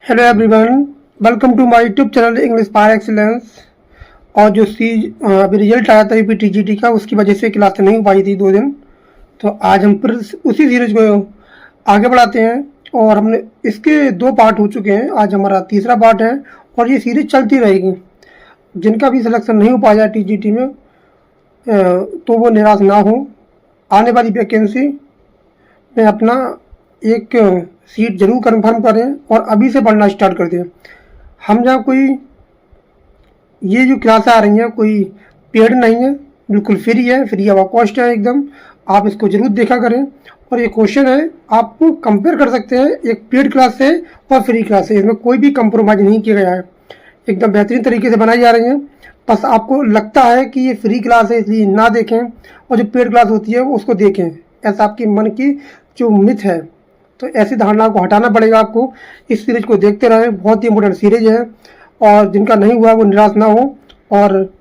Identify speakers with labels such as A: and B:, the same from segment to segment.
A: Hello everyone, welcome to my YouTube channel English power excellence. और जो अभी result आया था यूपी टीजीटी का, उसकी वजह से क्लास नहीं हो पाई थी 2 दिन। तो आज हम फिर उसी सीरीज को आगे बढ़ाते हैं और हमने इसके 2 पार्ट हो चुके हैं। आज हमारा तीसरा पार्ट है और ये सीरीज चलती रहेगी। जिनका भी सिलेक्शन नहीं हो पाया टीजीटी में तो वो निराश ना हो। आने वाली वैकेंसी में अपना एक सीट जरूर कंफर्म करें और अभी से पढ़ना स्टार्ट कर दें। हम जहाँ कोई ये जो क्लास आ रही हैं कोई पेड नहीं है, बिल्कुल फ्री है, फ्री ऑफ कॉस्ट है एकदम। आप इसको जरूर देखा करें। और ये क्वेश्चन है, आप कंपेयर कर सकते हैं एक पेड क्लास से और फ्री क्लास से। इसमें कोई भी कंप्रोमाइज नहीं किया गया है, एकदम बेहतरीन तरीके से बनाई जा रही हैं। बस आपको लगता है कि ये फ्री क्लास है इसलिए ना देखें और जो पेड क्लास होती है वो उसको देखें, ऐसा आपकी मन की जो मिथ है। तो ऐसी धारणा को हटाना पड़ेगा आपको। इस सीरीज को देखते रहें, बहुत ही इंपॉर्टेंट सीरीज है। और जिनका नहीं हुआ वो निराश ना हो और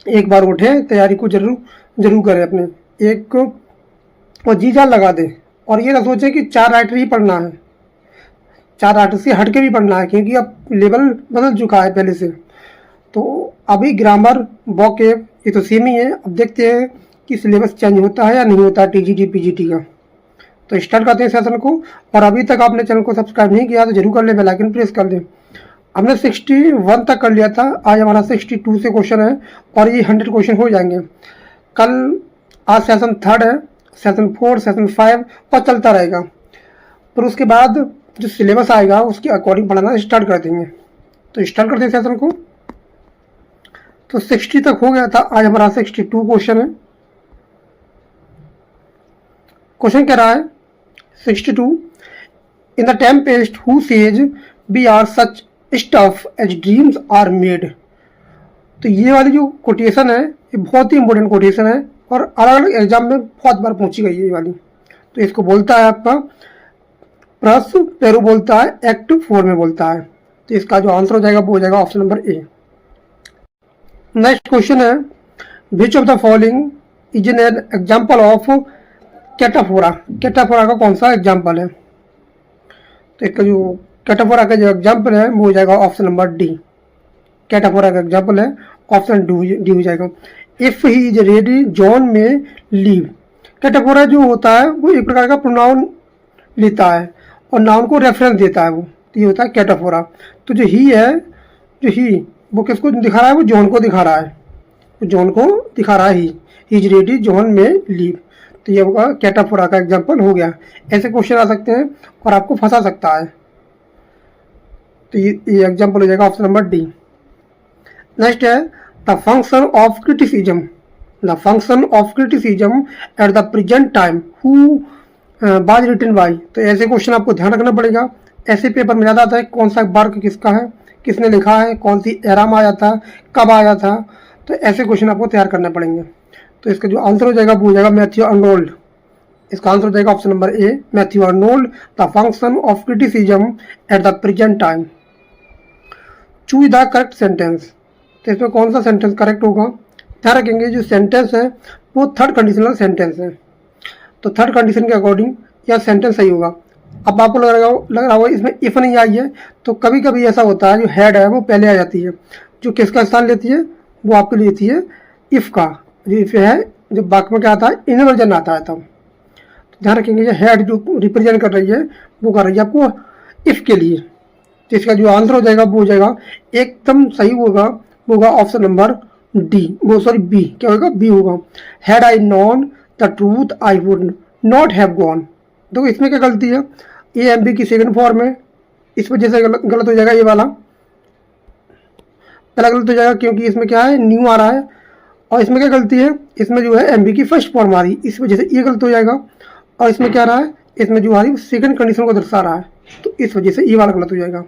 A: एक बार उठें, तैयारी को जरूर करें अपने एक और जी जान लगा दें। और ये ना सोचें कि 4 राइटर ही पढ़ना है, 4 राइटर से हट के भी पढ़ना है, क्योंकि अब लेवल बदल चुका है पहले से। तो अभी ग्रामर वोकैब ये तो सेम ही है। अब देखते हैं कि सिलेबस चेंज होता है या नहीं होता टीजीटी पीजीटी का। तो स्टार्ट करते हैं सेशन को। और अभी तक आपने चैनल को सब्सक्राइब नहीं किया तो जरूर कर लें, बेल आइकन प्रेस कर दें। हमने 61 तक कर लिया था, आज हमारा 62 से क्वेश्चन है और ये 100 क्वेश्चन हो जाएंगे कल। आज सेशन 3 है, सेशन 4, सेशन 5 और चलता रहेगा। फिर उसके बाद जो सिलेबस आएगा उसके अकॉर्डिंग पढ़ाना स्टार्ट कर देंगे। तो स्टार्ट करते हैं सेशन को। तो 60 तक हो गया था, आज हमारा 62 क्वेश्चन है। क्वेश्चन कह रहा है 62, in the tempest who says we are such stuff as dreams are made। तो ये वाली जो कोटेशन है ये बहुत ही इंपॉर्टेंट कोटेशन है और अलग अलग एग्जाम में बहुत बार पूछी गई है ये वाली। तो इसको बोलता है आपका प्रस पेरू, बोलता है एक्ट 4 में बोलता है। तो इसका जो आंसर हो जाएगा वो हो जाएगा option number A. Next question है, which of the following is an example of cataphora. Cataphora का कौन सा एग्जाम्पल है? तो इसका जो कैटाफोरा का जो एग्जाम्पल है वो हो जाएगा ऑप्शन नंबर डी। कैटाफोरा का एग्जाम्पल है ऑप्शन डी हो जाएगा। If he is ready John में लीव। कैटाफोरा जो होता है वो एक प्रकार का प्रोनाउन लेता है और नाउन को रेफरेंस देता है वो, तो ये होता है कैटाफोरा। तो जो ही है, जो ही वो किसको दिखा रहा है? वो जॉन को दिखा रहा है, वो जॉन को दिखा रहा है ही इज रेडी जॉन में लीव। तो ये होगा कैटाफोरा का एग्जाम्पल हो गया। ऐसे क्वेश्चन आ सकते हैं और आपको फंसा सकता है। तो ये एग्जाम्पल हो जाएगा ऑप्शन नंबर डी। नेक्स्ट है the function of criticism. The function of criticism at the present time who was written by. तो ऐसे क्वेश्चन आपको ध्यान रखना पड़ेगा। ऐसे पेपर में ज़्यादा आता है कौन सा वर्क किसका है, किसने लिखा है, कौन सी एरा में आया था, कब आया था। तो ऐसे क्वेश्चन आपको तैयार करने पड़ेंगे। तो इसका जो आंसर हो जाएगा वो हो जाएगा मैथ्यू अर्नोल्ड। इसका आंसर हो जाएगा option number A, Matthew Arnold. The function of criticism at the present time. Choose the correct sentence. तो इसमें कौन सा सेंटेंस करेक्ट होगा? ध्यान रखेंगे जो सेंटेंस है वो थर्ड कंडीशनल सेंटेंस है। तो थर्ड कंडीशन के अकॉर्डिंग यह सेंटेंस सही होगा। अब आपको लग रहा होगा इसमें इफ नहीं आई है, तो कभी कभी ऐसा होता है जो हेड है वो पहले आ जाती है, जो किसका स्थान लेती है वो आपके लिए लेती है इफ का। जो इफ है जब वाक्य में क्या आता है, इनवर्जन आता है तब। तो ध्यान रखेंगे ये हेड जो रिप्रेजेंट कर रही है वो कर रही है आपको इफ के लिए। तो इसका जो आंसर हो जाएगा वो हो जाएगा एकदम सही होगा, वो होगा ऑप्शन नंबर डी, वो सॉरी बी। क्या होगा? बी होगा। Had I known the truth I would not have gone. देखो इसमें क्या गलती है, ए एम बी की सेकंड फॉर्म है, इस वजह से गलत हो जाएगा। ये वाला पहला गलत हो जाएगा क्योंकि इसमें क्या है, न्यू आ रहा है। और इसमें क्या गलती है, इसमें जो है एम बी की फर्स्ट फॉर्म आ रही, इस वजह से ये गलत हो जाएगा। और इसमें क्या आ रहा है, इसमें जो आ रही है सेकंड कंडीशन को दर्शा रहा है, तो इस वजह से ये वाला गलत हो जाएगा।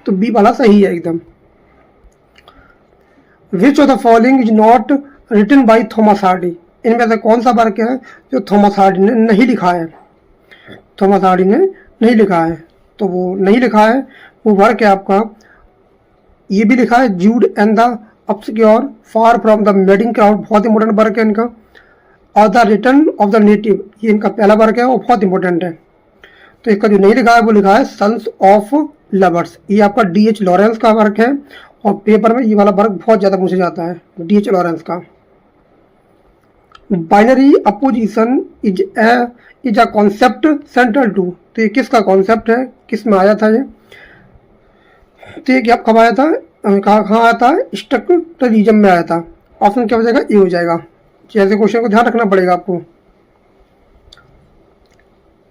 A: तो बी वाला सही है एकदम। Which of the following is not written by Thomas Hardy. इनमें से कौन सा वर्क है जो थॉमस हार्डी ने नहीं लिखा है? थॉमस हार्डी ने नहीं लिखा है, तो वो नहीं लिखा है वो वर्क है आपका, ये भी लिखा है Jude and the obscure far from the madding crowd. बहुत इंपॉर्टेंट वर्क है इनका। और the return of the native, ये इनका पहला वर्क है और बहुत इंपॉर्टेंट है। तो इसका जो नहीं लिखा है वो लिखा है सन्स ऑफ लवर्स। ये आपका DH लॉरेंस का वर्क है और पेपर में ये वाला वर्क बहुत ज़्यादा पूछा जाता है, DH लॉरेंस का। Binary opposition is a concept central to, तो ये किसका कॉन्सेप्ट है, किस में आया था ये, तो ये क्या कब आया था, कहाँ आया था, स्ट्रक्चरलिज्म में आया था। ऑप्शन क्या हो जाएगा, ए हो जाएगा। जैसे क्वेश्चन को ध्यान रखना पड़ेगा आपको।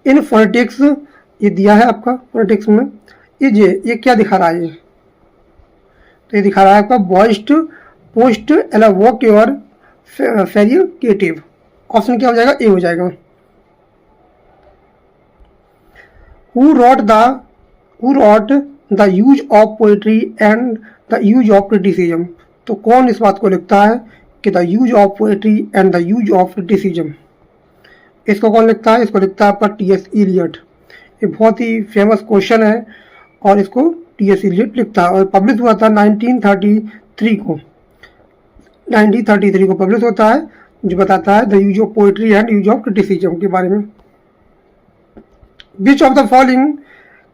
A: इन फोनेटिक्स ये दिया है आपका फोनेटिक्स में, ये क्या दिखा रहा है ये, तो ये दिखा रहा है आपका वॉइस्ड पोस्ट एलावोक्योर फेरिकेटिव। ऑप्शन क्या हो जाएगा, ए हो जाएगा। Who rot the use of poetry and the use of criticism, तो कौन इस बात को लिखता है कि the use of poetry and the use of criticism, इसको कौन लिखता है, इसको लिखता है आपका T.S. इलियट। ये बहुत ही फेमस क्वेश्चन है और इसको T.S. इलियट लिखता है और पब्लिश हुआ था 1933 को, 1933 को पब्लिश होता है, जो बताता है the use of poetry and use of criticism के बारे में। Which of the following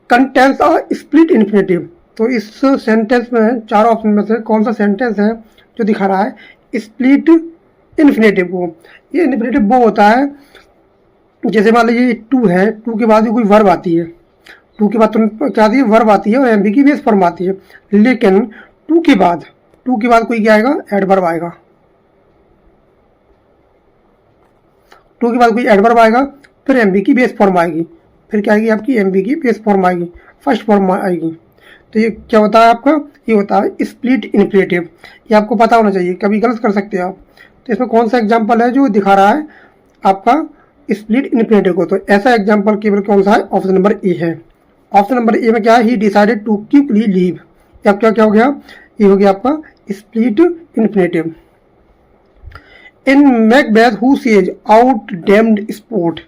A: contents a split infinitive, तो इस सेंटेंस में चार ऑप्शन में से कौन सा सेंटेंस है जो दिखा रहा है स्प्लिट इन्फिनेटिव को। ये इन्फिनेटिव वो होता है जैसे मान लीजिए टू है, टू के बाद कोई वर्ब आती है, टू के बाद तो क्या आती है, वर्ब आती है और एमबी की बेस फॉर्म आती है, लेकिन टू के बाद कोई क्या आएगा, एडवर्ब आएगा। टू के बाद कोई एडवर्ब आएगा, फिर एमबी की बेस फॉर्म आएगी, फिर क्या आएगी आपकी एमबी की बेस फॉर्म आएगी, फर्स्ट फॉर्म आएगी। तो ये क्या होता है आपका, ये होता है स्प्लिट इन्फिनेटिव। ये आपको पता होना चाहिए, कभी गलत कर सकते हैं आप। तो इसमें कौन सा एग्जाम्पल है जो दिखा रहा है आपका स्प्लिट इन्फिनेटिव को, तो ऐसा एग्जाम्पल केवल कौन सा है, ऑप्शन नंबर ए है। ऑप्शन नंबर ए में क्या है, he decided to quickly leave, या क्या हो गया, ये हो गया आपका split infinitive. In Macbeth who says out damned spot,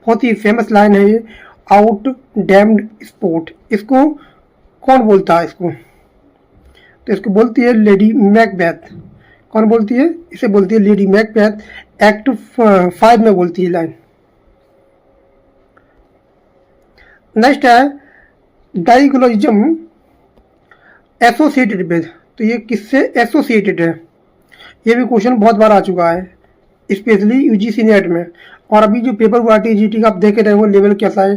A: बहुत ही फेमस लाइन है ये, आउट डैम्ड स्पोर्ट, इसको कौन बोलता है इसको, तो इसको बोलती है लेडी मैकबेथ। कौन बोलती है, इसे बोलती है लेडी मैकबेथ, एक्ट 5 में बोलती है लाइन। नेक्स्ट है डायगोनलिज्म एसोसिएटेड विद, तो ये किससे एसोसिएटेड है, ये भी क्वेश्चन बहुत बार आ चुका है स्पेशली यूजीसी नेट में, और अभी जो पेपर हुआ TGT का आप देख रहे हो लेवल कैसा है,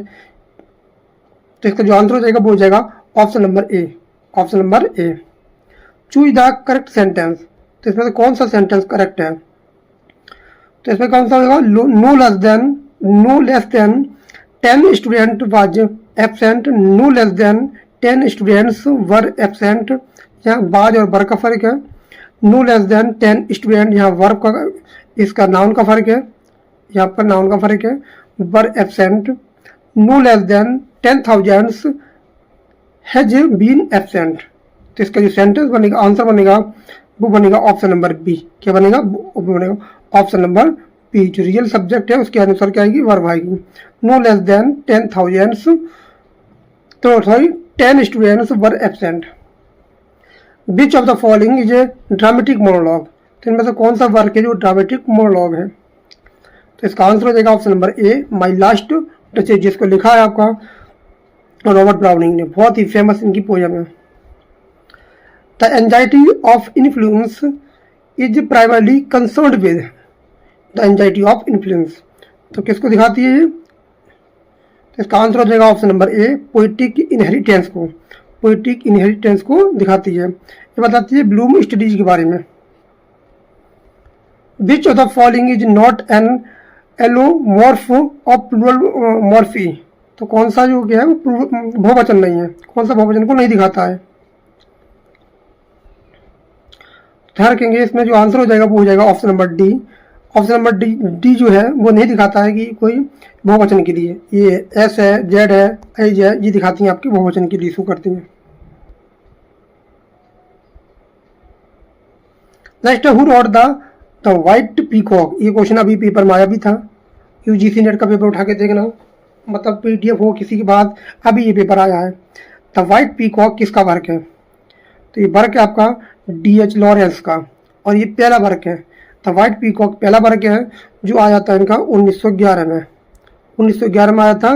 A: तो इसका जो आंसर हो जाएगा वो हो जाएगा option number A. Option number A, choose the correct sentence, तो इसमें से कौन सा सेंटेंस करेक्ट है, तो इसमें कौन सा होगा, no less than 10 student was absent, no less than 10 students were absent, यहाँ वाज और वर का फर्क है, नो लेस देन 10 स्टूडेंट यहाँ वर्ब का, इसका नाउन का फर्क है, यहाँ पर नाउन का फर्क है, were absent, no less than 10,000 has been absent, तो इसका जो सेंटेंस बनेगा, आंसर बनेगा वो बनेगा ऑप्शन नंबर बी। क्या बनेगा, वो बनेगा ऑप्शन नंबर बी। जो रियल सब्जेक्ट है उसके अनुसार क्या आएगी, वर्ब आएगी। नो लेस देन 10,000 तो sorry 10 students were absent. Which of the following is a dramatic monologue, तो इनमें से कौन सा वर्क है जो ड्रामेटिक मोनोलॉग है, तो इसका आंसर हो जाएगा option number A, my last duchess, जिसको लिखा है आपका रॉबर्ट ब्राउनिंग ने, बहुत ही फेमस इनकी पोयम है। The anxiety of influence is primarily concerned with, the anxiety of influence, तो किसको दिखाती है ये, तो इसका आंसर हो जाएगा ऑप्शन नंबर ए, पोइटिक इनहेरिटेंस को, पोइटिक इनहेरिटेंस को दिखाती है। ये बताती है ब्लूम स्टडीज के बारे में। Which of the following is not an allomorph of plural morpheme, तो कौन सा जो क्या है वो बहुवचन नहीं है, कौन सा बहुवचन को नहीं दिखाता है। ध्यान रखेंगे इसमें जो आंसर हो जाएगा वो हो जाएगा option number D. Option number D जो है वो नहीं दिखाता है कि कोई बहुवचन के लिए, ये एस है, जेड है, एज है, ये दिखाती हैं आपके बहुवचन के लिए शो करती हैं। Next who rot the white peacock, ये क्वेश्चन अभी पेपर में आया भी था, यूजीसी नेट का पेपर उठा के देखना, मतलब पीडीएफ हो किसी के बाद अभी ये पेपर आया है। द व्हाइट पीकॉक किसका वर्क है, तो ये वर्क है आपका DH लॉरेंस का, और ये पहला वर्क है। द व्हाइट पीकॉक पहला वर्क है जो आया था इनका 1911 में, 1911 में आया था,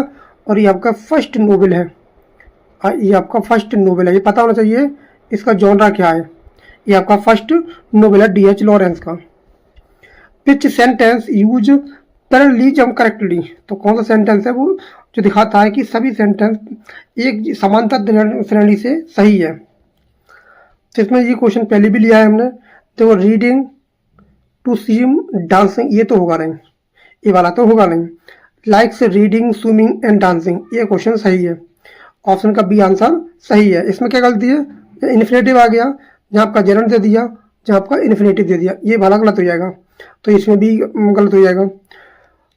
A: और ये आपका फर्स्ट नोबेल है, ये आपका फर्स्ट नोवेल है, ये पता होना चाहिए इसका जॉनरा क्या है। ये आपका फर्स्ट नोवेल है D.H. लॉरेंस का। विच सेंटेंस यूज पैरेललिज्म करेक्टली, तो कौन सा सेंटेंस है वो जो दिखाता है कि सभी सेंटेंस एक समांतर श्रेणी से सही है। तो इसमें ये क्वेश्चन पहले भी लिया है हमने। देखो रीडिंग टू स्विम डांसिंग, ये तो होगा नहीं, ये वाला तो होगा नहीं। Likes reading swimming and dancing, ये क्वेश्चन सही है, ऑप्शन का बी आंसर सही है। इसमें क्या गलती है, इन्फिनेटिव आ गया, जहाँ आपका जेरंड दे दिया, जहाँ आपका इन्फिनेटिव दे दिया, ये वाला गलत हो जाएगा, तो इसमें भी गलत हो जाएगा।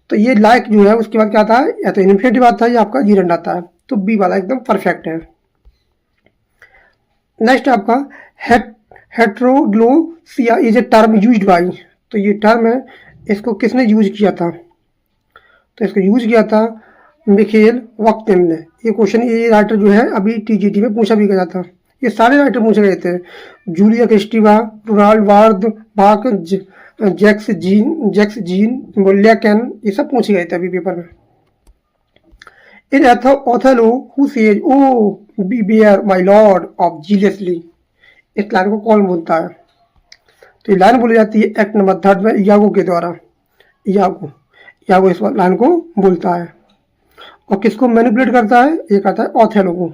A: तो ये लाइक जो है उसके बाद क्या आता है, या तो इन्फिनेटिव आता है या आपका जीरेंड आता है, तो बी वाला एकदम परफेक्ट है। नेक्स्ट आपका heteroglossia is a term used by, तो ये टर्म है, इसको किसने यूज किया था, तो इसको यूज किया था मिखेल वक्तेम ने। ये क्वेश्चन ये राइटर जो है अभी TGT में पूछा भी गया था, ये सारे राइटर पूछे गए थे, जूलिया क्रिस्टीवा, रोनाल्ड वार्ड बाक, जैक्स जीन मोलिया कैन, ये सब पूछे गए थे अभी पेपर में। In Othello who says O beware my lord of jealously, इस लाइन को कौन बोलता है, तो ये लाइन बोली जाती है एक्ट नंबर 3 में यागो के द्वारा। यागो इस लाइन को बोलता है, और किसको मैनिपुलेट करता है, ये कहता है ओथेलो को।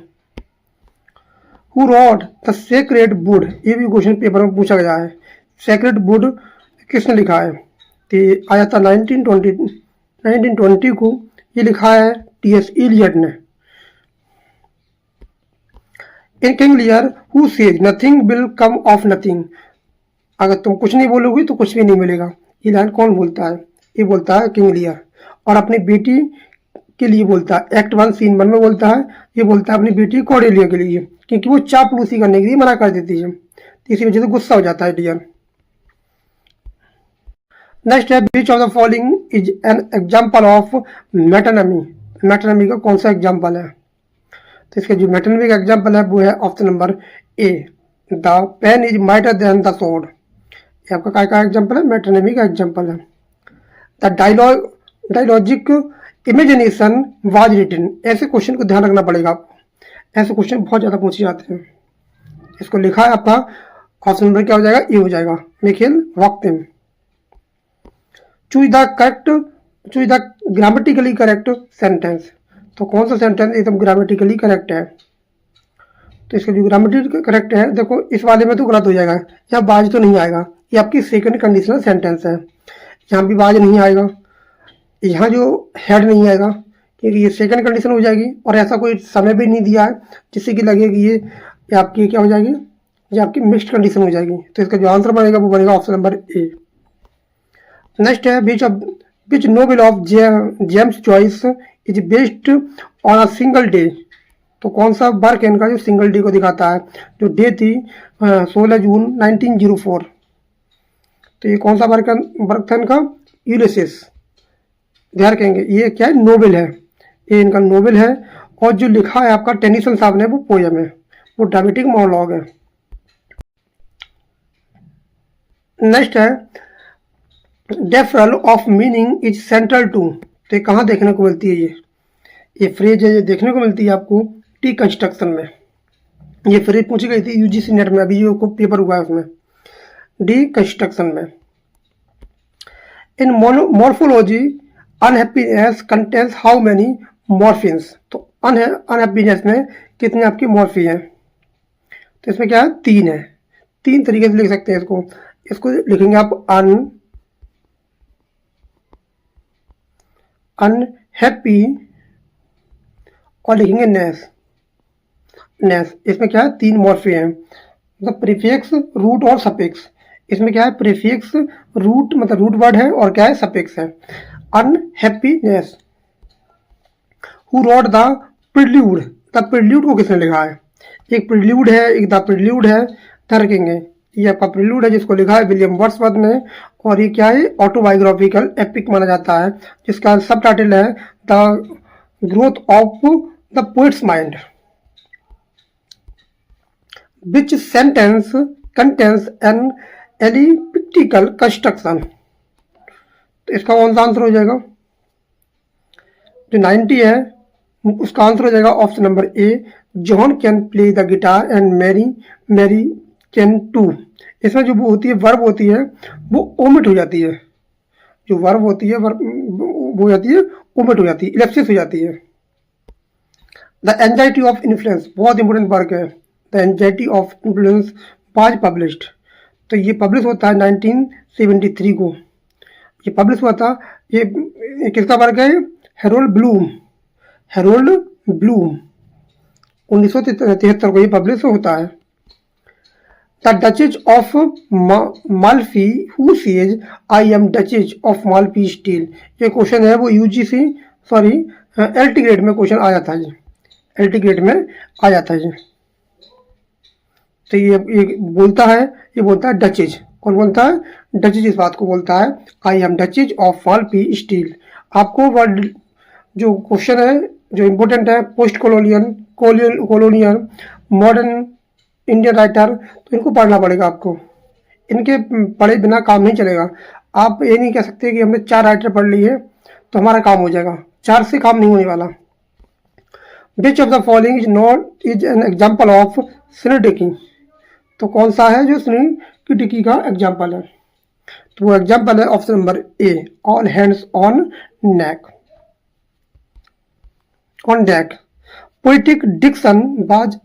A: Who rot the sacred would, ये भी क्वेश्चन पेपर में पूछा गया है, सेक्रेड वुड किसने लिखा है, तो ये आया था 1920 को, ये लिखा है T.S. इलियट ने। In King Lear who says nothing will come of nothing, अगर तुम कुछ नहीं बोलोगे तो कुछ भी नहीं मिलेगा, ये लाइन कौन बोलता है, ये बोलता है किंग लियर, और अपनी बेटी के लिए बोलता है, एक्ट 1 सीन 1 में बोलता है, ये बोलता है अपनी बेटी कॉर्डेलिया के लिए, क्योंकि वो चापलूसी करने के लिए मना कर देती है, तो इसी वजह से गुस्सा हो जाता है डियर। नेक्स्ट है which of the following is an example of metonymy, metonymy का कौन सा एग्जाम्पल है, तो इसका जो मेटोनिमी का एग्जाम्पल है वो है option number A, the pen is mightier than the sword, ये आपका काय का एग्जाम्पल है, मेटोनिमी का एग्जाम्पल है। The dialogic imagination was written, ऐसे क्वेश्चन को ध्यान रखना पड़ेगा आपको, ऐसे क्वेश्चन बहुत ज़्यादा पूछे जाते हैं। इसको लिखा है आपका ऑप्शन नंबर क्या हो जाएगा, ए हो जाएगा, Mikhail Bakhtin. Choose the grammatically correct sentence, तो कौन सा सेंटेंस एकदम ग्रामेटिकली करेक्ट है, तो इसका जो ग्रामेटिकली करेक्ट है, देखो इस वाले में तो गलत हो जाएगा, यहाँ बाज तो नहीं आएगा, ये आपकी सेकंड कंडीशनल सेंटेंस है, यहाँ भी बाज नहीं आएगा, यहाँ जो हेड नहीं आएगा, क्योंकि ये सेकंड कंडीशन हो जाएगी, और ऐसा कोई समय भी नहीं दिया है जिससे कि लगेगी ये आपकी क्या हो जाएगी, ये आपकी मिक्स्ड कंडीशन हो जाएगी, तो इसका जो आंसर बनेगा वो बनेगा ऑप्शन नंबर ए। नेक्स्ट है which novel of James Joyce is based on a single day, तो कौन सा वर्क है इनका जो सिंगल डे को दिखाता है, जो डे थी 16 जून 1904, तो ये कौन सा वर्क था इनका, यूलिसिस। ध्यान रखेंगे ये क्या है, नोवेल है, ये इनका नोवेल है, और जो लिखा है आपका टेनिसन साहब ने वो पोयम है, वो ड्रामेटिक मोनोलॉग है। नेक्स्ट है deferral of meaning is central to, तो ये कहाँ देखने को मिलती है, ये फ्रेज है, ये देखने को मिलती है आपको टी कंस्ट्रक्शन में, ये फ्रेज पूछी गई थी UGC नेट में, अभी जो पेपर हुआ है उसमें डी कंस्ट्रक्शन में। In morphology unhappiness contains how many morphemes, तो अनहैप्पीनेस में कितने आपकी मॉर्फी हैं, तो इसमें क्या है, 3 है, 3 तरीके से लिख सकते हैं इसको लिखेंगे आप अनहैप्पी, और लिखेंगे नेस, इसमें क्या है 3 मॉर्फी हैं, मतलब प्रीफिक्स, रूट और सफिक्स, इसमें क्या है प्रीफिक्स, रूट मतलब रूट वर्ड है, और क्या है सफिक्स है। Unhappiness, who rot the prelude, the prelude को किसने लिखा है, एक प्रिल्यूड है, एक द प्रिल्यूड है, ध्यान रखेंगे ये आपका प्रिल्यूड है जिसको लिखा है विलियम वर्ड्सवर्थ ने, और ये क्या है ऑटोबायोग्राफिकल एपिक माना जाता है, जिसका सब टाइटल है the growth of the poets mind. Which sentence contains an elliptical construction, तो इसका कौन सा आंसर हो जाएगा, जो 90 है उसका आंसर हो जाएगा option number A, John can play the guitar and Mary can too. इसमें जो वो होती है वर्ब होती है वो ओमिट हो जाती है, जो वर्ब होती है वर्ब वो हो जाती है ओमिट हो जाती है, इलेप्सिस हो जाती है। द एंजाइटी ऑफ इन्फ्लुएंस बहुत इंपॉर्टेंट वर्क है। The anxiety of influence was published, तो ये पब्लिश होता है 1973 को, ये पब्लिश हुआ था। ये किसका वर्क है? हेरोल्ड ब्लूम, हेरोल्ड ब्लूम 1973 को ये पब्लिश होता है। The duchess of Malfi who says I am duchess of Malfi steel, ये क्वेश्चन है वो यूजीसी सॉरी एलटी ग्रेड में क्वेश्चन आया था, ये एलटी ग्रेड में आया था ये। तो ये बोलता है डचेज, कौन बोलता है? डचेज इस बात को बोलता है, I am duchess of Malfi steel. आपको वर्ड जो क्वेश्चन है जो इम्पोर्टेंट है post colonial modern Indian writer, तो इनको पढ़ना पड़ेगा आपको, इनके पढ़े बिना काम नहीं चलेगा। आप ये नहीं कह सकते कि हमने 4 राइटर पढ़ लिए तो हमारा काम हो जाएगा, 4 से काम नहीं होने वाला। Which of the following is an example of synecdoche, तो कौन सा है जो सिनेटिकी का एग्जाम्पल है? तो वो एग्जाम्पल है option number A, all hands on neck on deck. Poetic diction was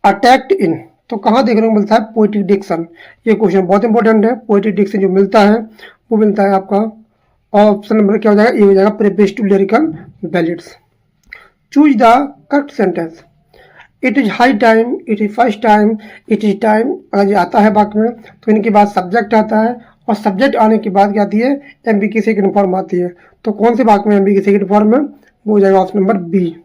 A: attacked in, तो कहाँ देखने को मिलता है पोइटिक डिक्शन? ये क्वेश्चन बहुत इंपॉर्टेंट है। पोइटिक डिक्शन जो मिलता है वो मिलता है आपका ऑप्शन नंबर क्या हो जाएगा? ए हो जाएगा, preface to lyrical ballads. Choose the correct sentence. It is high time, it is first time, it is time, अगर ये आता है वाक्य में तो इनके बाद सब्जेक्ट आता है, और सब्जेक्ट आने के बाद क्या आती है? एमबी की सेकंड फॉर्म आती है। तो कौन से वाक्य में एमबी की सेकंड फॉर्म में? वो हो जाएगा option number B.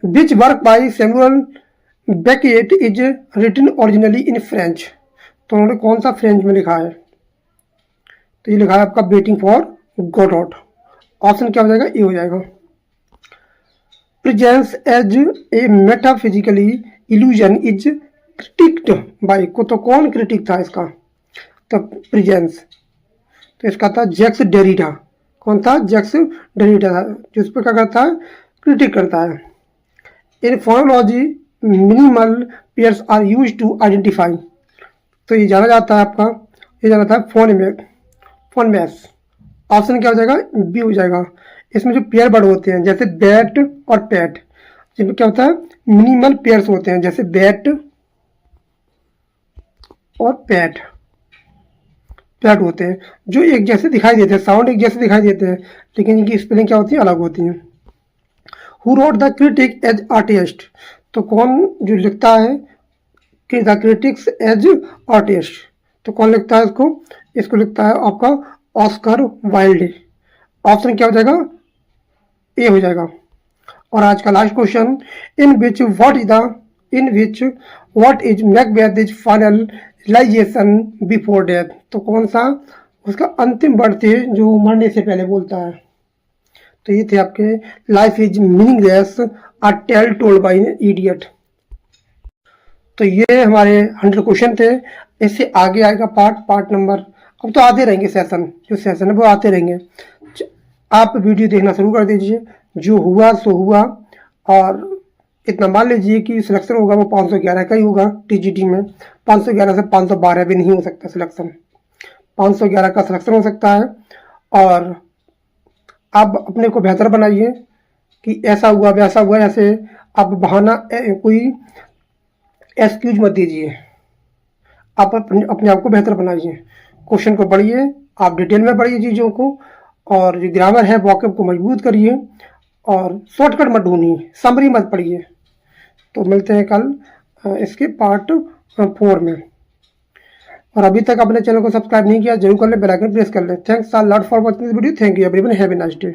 A: Which work by Samuel Beckett is written originally in French, तो उन्होंने कौन सा फ्रेंच में लिखा है? तो ये लिखा है आपका वेटिंग फॉर गॉडॉट। ऑप्शन क्या हो जाएगा? ए हो जाएगा। Presence as a metaphysically illusion is critiqued by, को तो कौन क्रिटिक था इसका? तो प्रेजेंस, तो इसका था जैक्स डेरिडा। कौन था? जैक्स डेरिडा था, जिस पर क्या करता है? क्रिटिक करता है। In phonology minimal pairs are use to identify, तो ये जाना जाता है आपका, ये जाना था फोन मैस। ऑप्शन क्या हो जाएगा? बी हो जाएगा। इसमें जो पेयर वर्ड होते हैं जैसे बैट और पैट, जिसमें क्या होता है? मिनिमल पेयर्स होते हैं, जैसे बैट और पैट होते हैं, जो एक जैसे दिखाई देते हैं, साउंड एक जैसे दिखाई देते हैं, लेकिन इनकी स्पेलिंग क्या होती है? अलग होती है। Who wrote the critic as artist, तो कौन जो लिखता है कि द क्रिटिक्स एज आर्टिस्ट, तो कौन लिखता है इसको? इसको लिखता है आपका ऑस्कर वाइल्ड। ऑप्शन क्या हो जाएगा? ए हो जाएगा। और आज का last question, in which what is Macbeth is final realization before death, तो कौन सा उसका अंतिम वर्ड थे जो मरने से पहले बोलता है? तो ये थे आपके life is meaningless a tale told by an idiot. तो ये हमारे 100 क्वेश्चन थे। इससे आगे आएगा पार्ट नंबर, अब तो आते रहेंगे सेशन, जो सेशन है वो आते रहेंगे। आप वीडियो देखना शुरू कर दीजिए, जो हुआ सो हुआ। और इतना मान लीजिए कि सिलेक्शन होगा वो 511 का ही होगा टीजीटी में। 511 से 512 भी नहीं हो सकता सिलेक्शन, 511 का सिलेक्शन हो सकता है। और आप अपने को बेहतर बनाइए कि ऐसा हुआ वैसा हुआ, ऐसे आप बहाना कोई एक्सक्यूज मत दीजिए। आप अपने आप को बेहतर बनाइए, क्वेश्चन को पढ़िए, आप डिटेल में पढ़िए चीज़ों को, और जो ग्रामर है वॉकअप को मजबूत करिए, और शॉर्टकट मत ढूंढिए, समरी मत पढ़िए। तो मिलते हैं कल इसके पार्ट 4 में। और अभी तक अपने चैनल को सब्सक्राइब नहीं किया जरूर कर ले, बेल आइकन प्रेस कर ले। Thanks a lot for watching this video. Thank you everyone, have a nice day.